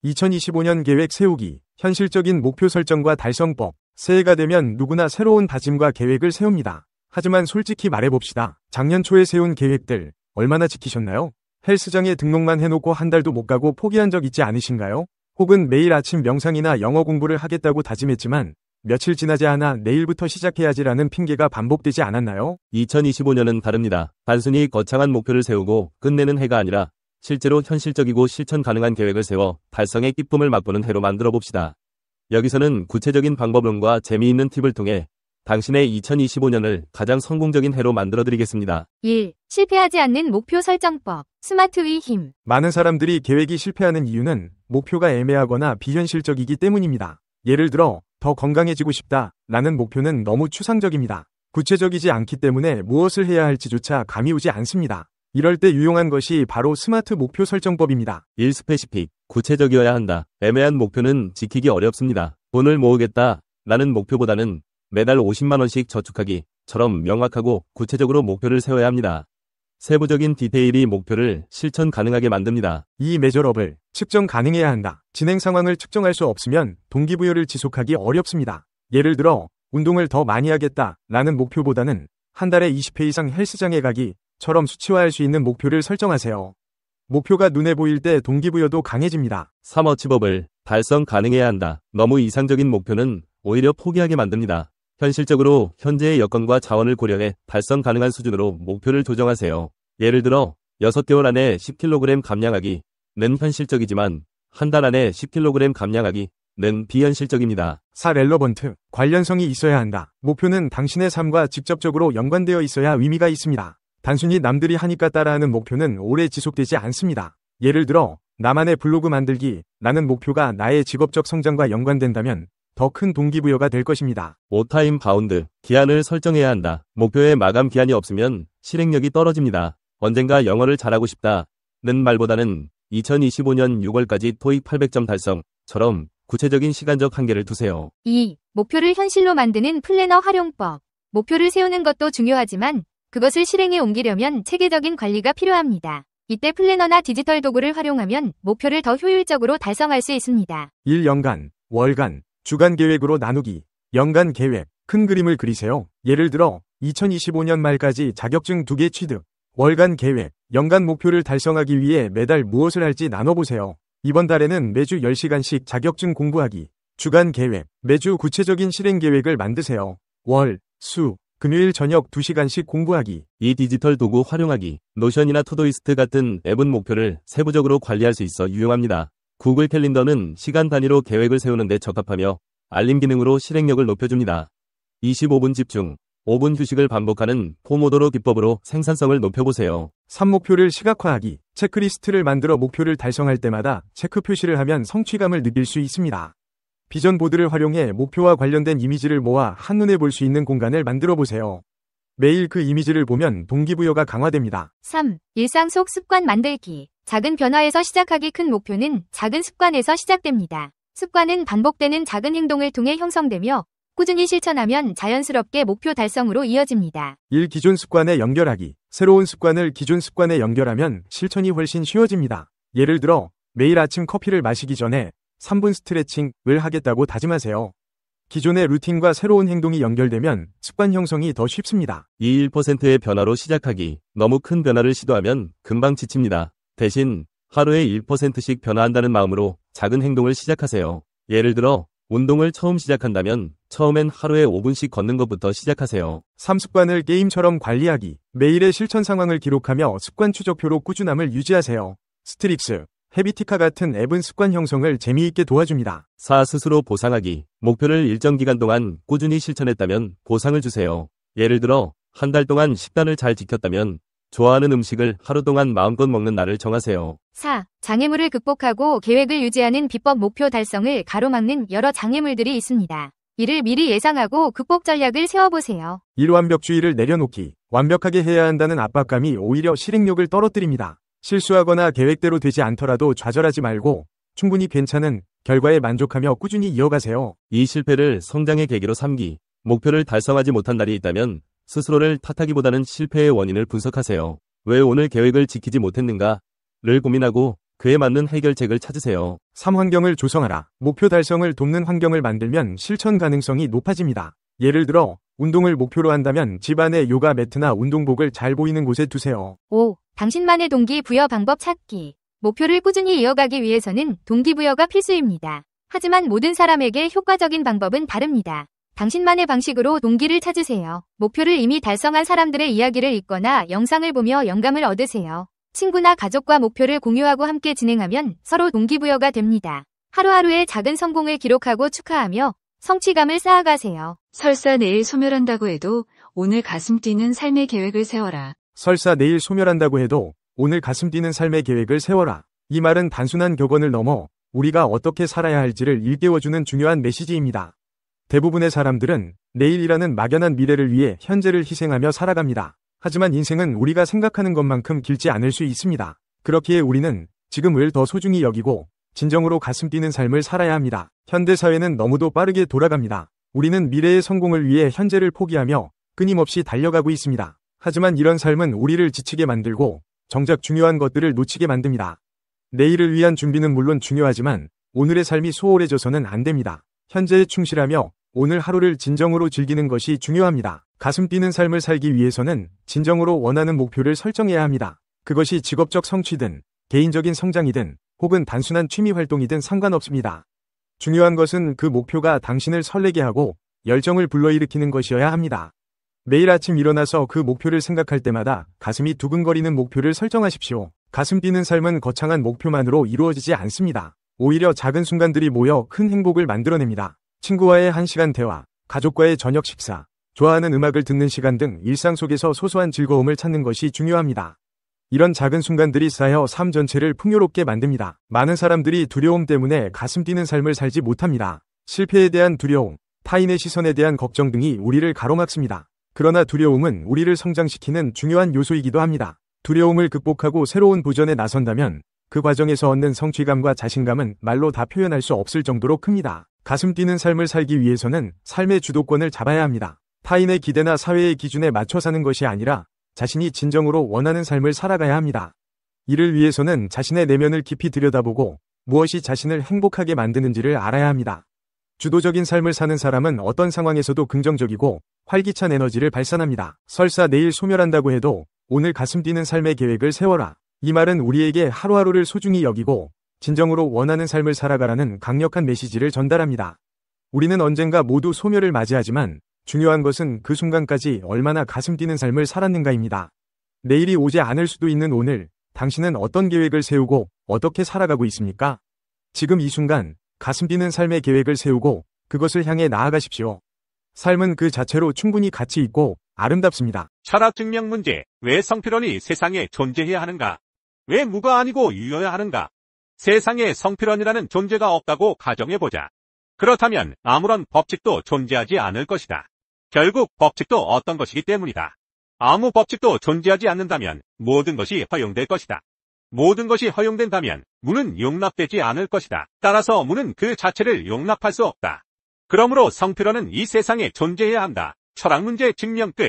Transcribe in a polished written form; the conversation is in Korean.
2025년 계획 세우기, 현실적인 목표 설정과 달성법. 새해가 되면 누구나 새로운 다짐과 계획을 세웁니다. 하지만 솔직히 말해봅시다. 작년 초에 세운 계획들 얼마나 지키셨나요? 헬스장에 등록만 해놓고 한 달도 못 가고 포기한 적 있지 않으신가요? 혹은 매일 아침 명상이나 영어 공부를 하겠다고 다짐했지만 며칠 지나지 않아 내일부터 시작해야지라는 핑계가 반복되지 않았나요? 2025년은 다릅니다. 단순히 거창한 목표를 세우고 끝내는 해가 아니라 실제로 현실적이고 실천 가능한 계획을 세워 달성의 기쁨을 맛보는 해로 만들어 봅시다. 여기서는 구체적인 방법론과 재미있는 팁을 통해 당신의 2025년을 가장 성공적인 해로 만들어 드리겠습니다. 1. 실패하지 않는 목표 설정법. 스마트의 힘. 많은 사람들이 계획이 실패하는 이유는 목표가 애매하거나 비현실적이기 때문입니다. 예를 들어 더 건강해지고 싶다 라는 목표는 너무 추상적입니다. 구체적이지 않기 때문에 무엇을 해야 할지조차 감이 오지 않습니다. 이럴 때 유용한 것이 바로 스마트 목표 설정법입니다. 1. 스페시픽. 구체적이어야 한다. 애매한 목표는 지키기 어렵습니다. 돈을 모으겠다 라는 목표보다는 매달 50만 원씩 저축하기처럼 명확하고 구체적으로 목표를 세워야 합니다. 세부적인 디테일이 목표를 실천 가능하게 만듭니다. 이 메저러블, 측정 가능해야 한다. 진행 상황을 측정할 수 없으면 동기부여를 지속하기 어렵습니다. 예를 들어 운동을 더 많이 하겠다 라는 목표보다는 한 달에 20회 이상 헬스장에 가기처럼 수치화할 수 있는 목표를 설정하세요. 목표가 눈에 보일 때 동기부여도 강해집니다. 3. 어치버블. 달성 가능해야 한다. 너무 이상적인 목표는 오히려 포기하게 만듭니다. 현실적으로 현재의 여건과 자원을 고려해 달성 가능한 수준으로 목표를 조정하세요. 예를 들어 6개월 안에 10kg 감량하기는 현실적이지만 한 달 안에 10kg 감량하기는 비현실적입니다. 4. 렐러번트. 관련성이 있어야 한다. 목표는 당신의 삶과 직접적으로 연관되어 있어야 의미가 있습니다. 단순히 남들이 하니까 따라하는 목표는 오래 지속되지 않습니다. 예를 들어 나만의 블로그 만들기 라는 목표가 나의 직업적 성장과 연관된다면 더 큰 동기부여가 될 것입니다. 5. 타임 바운드. 기한을 설정해야 한다. 목표의 마감 기한이 없으면 실행력이 떨어집니다. 언젠가 영어를 잘하고 싶다는 말보다는 2025년 6월까지 토익 800점 달성처럼 구체적인 시간적 한계를 두세요. 2. 목표를 현실로 만드는 플래너 활용법. 목표를 세우는 것도 중요하지만 그것을 실행에 옮기려면 체계적인 관리가 필요합니다. 이때 플래너나 디지털 도구를 활용하면 목표를 더 효율적으로 달성할 수 있습니다. 1년간, 월간, 주간 계획으로 나누기. 연간 계획, 큰 그림을 그리세요. 예를 들어 2025년 말까지 자격증 2개 취득. 월간 계획, 연간 목표를 달성하기 위해 매달 무엇을 할지 나눠보세요. 이번 달에는 매주 10시간씩 자격증 공부하기. 주간 계획, 매주 구체적인 실행 계획을 만드세요. 월, 수, 금요일 저녁 2시간씩 공부하기. 이 디지털 도구 활용하기. 노션이나 투도이스트 같은 앱은 목표를 세부적으로 관리할 수 있어 유용합니다. 구글 캘린더는 시간 단위로 계획을 세우는 데 적합하며 알림 기능으로 실행력을 높여줍니다. 25분 집중, 5분 휴식을 반복하는 포모도로 기법으로 생산성을 높여보세요. 3. 목표를 시각화하기. 체크리스트를 만들어 목표를 달성할 때마다 체크 표시를 하면 성취감을 느낄 수 있습니다. 비전 보드를 활용해 목표와 관련된 이미지를 모아 한눈에 볼 수 있는 공간을 만들어 보세요. 매일 그 이미지를 보면 동기부여가 강화됩니다. 3. 일상 속 습관 만들기. 작은 변화에서 시작하기. 큰 목표는 작은 습관에서 시작됩니다. 습관은 반복되는 작은 행동을 통해 형성되며 꾸준히 실천하면 자연스럽게 목표 달성으로 이어집니다. 1. 기존 습관에 연결하기. 새로운 습관을 기존 습관에 연결하면 실천이 훨씬 쉬워집니다. 예를 들어 매일 아침 커피를 마시기 전에 3분 스트레칭을 하겠다고 다짐하세요. 기존의 루틴과 새로운 행동이 연결되면 습관 형성이 더 쉽습니다. 2. 1%의 변화로 시작하기. 너무 큰 변화를 시도하면 금방 지칩니다. 대신 하루에 1%씩 변화한다는 마음으로 작은 행동을 시작하세요. 예를 들어 운동을 처음 시작한다면 처음엔 하루에 5분씩 걷는 것부터 시작하세요. 3. 습관을 게임처럼 관리하기. 매일의 실천 상황을 기록하며 습관 추적표로 꾸준함을 유지하세요. 스트릭스, 헤비티카 같은 앱은 습관 형성을 재미있게 도와줍니다. 4. 스스로 보상하기. 목표를 일정 기간 동안 꾸준히 실천했다면 보상을 주세요. 예를 들어 한 달 동안 식단을 잘 지켰다면 좋아하는 음식을 하루 동안 마음껏 먹는 날을 정하세요. 4. 장애물을 극복하고 계획을 유지하는 비법. 목표 달성을 가로막는 여러 장애물들이 있습니다. 이를 미리 예상하고 극복 전략을 세워보세요. 1. 완벽주의를 내려놓기. 완벽하게 해야 한다는 압박감이 오히려 실행력을 떨어뜨립니다. 실수하거나 계획대로 되지 않더라도 좌절하지 말고 충분히 괜찮은 결과에 만족하며 꾸준히 이어가세요. 이 실패를 성장의 계기로 삼기. 목표를 달성하지 못한 날이 있다면 스스로를 탓하기보다는 실패의 원인을 분석하세요. 왜 오늘 계획을 지키지 못했는가를 고민하고 그에 맞는 해결책을 찾으세요. 3. 환경을 조성하라. 목표 달성을 돕는 환경을 만들면 실천 가능성이 높아집니다. 예를 들어 운동을 목표로 한다면 집 안에 요가 매트나 운동복을 잘 보이는 곳에 두세요. 5. 당신만의 동기부여 방법 찾기. 목표를 꾸준히 이어가기 위해서는 동기부여가 필수입니다. 하지만 모든 사람에게 효과적인 방법은 다릅니다. 당신만의 방식으로 동기를 찾으세요. 목표를 이미 달성한 사람들의 이야기를 읽거나 영상을 보며 영감을 얻으세요. 친구나 가족과 목표를 공유하고 함께 진행하면 서로 동기부여가 됩니다. 하루하루의 작은 성공을 기록하고 축하하며 성취감을 쌓아가세요. 설사 내일 소멸한다고 해도 오늘 가슴 뛰는 삶의 계획을 세워라. 설사 내일 소멸한다고 해도 오늘 가슴 뛰는 삶의 계획을 세워라. 이 말은 단순한 격언을 넘어 우리가 어떻게 살아야 할지를 일깨워주는 중요한 메시지입니다. 대부분의 사람들은 내일이라는 막연한 미래를 위해 현재를 희생하며 살아갑니다. 하지만 인생은 우리가 생각하는 것만큼 길지 않을 수 있습니다. 그렇기에 우리는 지금을 더 소중히 여기고 진정으로 가슴 뛰는 삶을 살아야 합니다. 현대사회는 너무도 빠르게 돌아갑니다. 우리는 미래의 성공을 위해 현재를 포기하며 끊임없이 달려가고 있습니다. 하지만 이런 삶은 우리를 지치게 만들고 정작 중요한 것들을 놓치게 만듭니다. 내일을 위한 준비는 물론 중요하지만 오늘의 삶이 소홀해져서는 안 됩니다. 현재에 충실하며 오늘 하루를 진정으로 즐기는 것이 중요합니다. 가슴 뛰는 삶을 살기 위해서는 진정으로 원하는 목표를 설정해야 합니다. 그것이 직업적 성취든 개인적인 성장이든 혹은 단순한 취미 활동이든 상관없습니다. 중요한 것은 그 목표가 당신을 설레게 하고 열정을 불러일으키는 것이어야 합니다. 매일 아침 일어나서 그 목표를 생각할 때마다 가슴이 두근거리는 목표를 설정하십시오. 가슴 뛰는 삶은 거창한 목표만으로 이루어지지 않습니다. 오히려 작은 순간들이 모여 큰 행복을 만들어냅니다. 친구와의 1시간 대화, 가족과의 저녁 식사, 좋아하는 음악을 듣는 시간 등 일상 속에서 소소한 즐거움을 찾는 것이 중요합니다. 이런 작은 순간들이 쌓여 삶 전체를 풍요롭게 만듭니다. 많은 사람들이 두려움 때문에 가슴 뛰는 삶을 살지 못합니다. 실패에 대한 두려움, 타인의 시선에 대한 걱정 등이 우리를 가로막습니다. 그러나 두려움은 우리를 성장시키는 중요한 요소이기도 합니다. 두려움을 극복하고 새로운 도전에 나선다면 그 과정에서 얻는 성취감과 자신감은 말로 다 표현할 수 없을 정도로 큽니다. 가슴 뛰는 삶을 살기 위해서는 삶의 주도권을 잡아야 합니다. 타인의 기대나 사회의 기준에 맞춰 사는 것이 아니라 자신이 진정으로 원하는 삶을 살아가야 합니다. 이를 위해서는 자신의 내면을 깊이 들여다보고 무엇이 자신을 행복하게 만드는지를 알아야 합니다. 주도적인 삶을 사는 사람은 어떤 상황에서도 긍정적이고 활기찬 에너지를 발산합니다. 설사 내일 소멸한다고 해도 오늘 가슴 뛰는 삶의 계획을 세워라. 이 말은 우리에게 하루하루를 소중히 여기고 진정으로 원하는 삶을 살아가라는 강력한 메시지를 전달합니다. 우리는 언젠가 모두 소멸을 맞이하지만 중요한 것은 그 순간까지 얼마나 가슴 뛰는 삶을 살았는가입니다. 내일이 오지 않을 수도 있는 오늘, 당신은 어떤 계획을 세우고 어떻게 살아가고 있습니까? 지금 이 순간 가슴 뛰는 삶의 계획을 세우고 그것을 향해 나아가십시오. 삶은 그 자체로 충분히 가치 있고 아름답습니다. 철학 증명 문제. 왜 성필원이 세상에 존재해야 하는가? 왜 무가 아니고 유여야 하는가? 세상에 성필원이라는 존재가 없다고 가정해보자. 그렇다면 아무런 법칙도 존재하지 않을 것이다. 결국 법칙도 어떤 것이기 때문이다. 아무 법칙도 존재하지 않는다면 모든 것이 허용될 것이다. 모든 것이 허용된다면 무는 용납되지 않을 것이다. 따라서 무는 그 자체를 용납할 수 없다. 그러므로 성필원은 이 세상에 존재해야 한다. 철학 문제 증명 끝.